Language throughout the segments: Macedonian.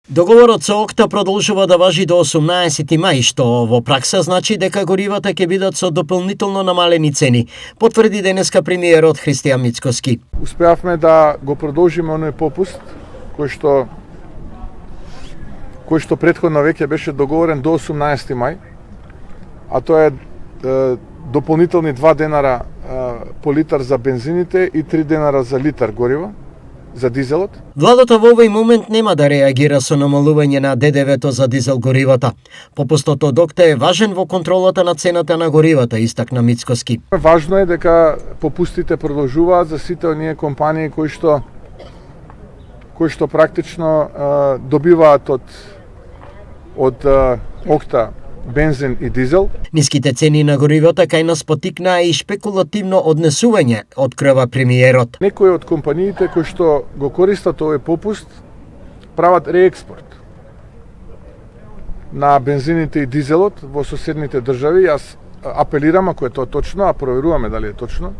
Договорот со ОКТА продолжува да важи до 18 мај, што во пракса значи дека горивата ќе бидат со дополнително намалени цени, потврди денеска премиерот Христијан Мицкоски. Успеавме да го продолжиме оној попуст кој што претходно веќе беше договорен до 18 мај, а тоа е дополнителни 2 денара по литар за бензините и 3 денара за литар гориво за дизелот. Владата во овој момент нема да реагира со намалување на ДДВ-то за дизел горивата. Попустот од ОКТА е важен во контролата на цената на горивата, истакна Мицкоски. Важно е дека попустите продолжуваат за сите оние компании кои што практично добиваат од ОКТА бензин и дизел. Ниските цени на горивата кај нас потикнаа и шпекулативно однесување, открива премиерот. Некои од компаниите кои што го користат овој попуст прават реекспорт на бензините и дизелот во соседните држави. Јас апелирам, ако е тоа точно, а проверуваме дали е точно,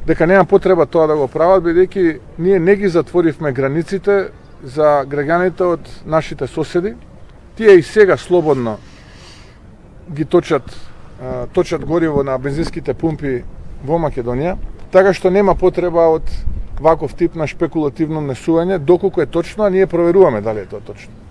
дека нема потреба тоа да го прават, бидејќи ние не ги затворивме границите за граѓаните од нашите соседи. Тие и сега слободно ги точат гориво на бензинските пумпи во Македонија, така што нема потреба од ваков тип на шпекулативно однесување, доколку е точно, а ние проверуваме дали е тоа точно.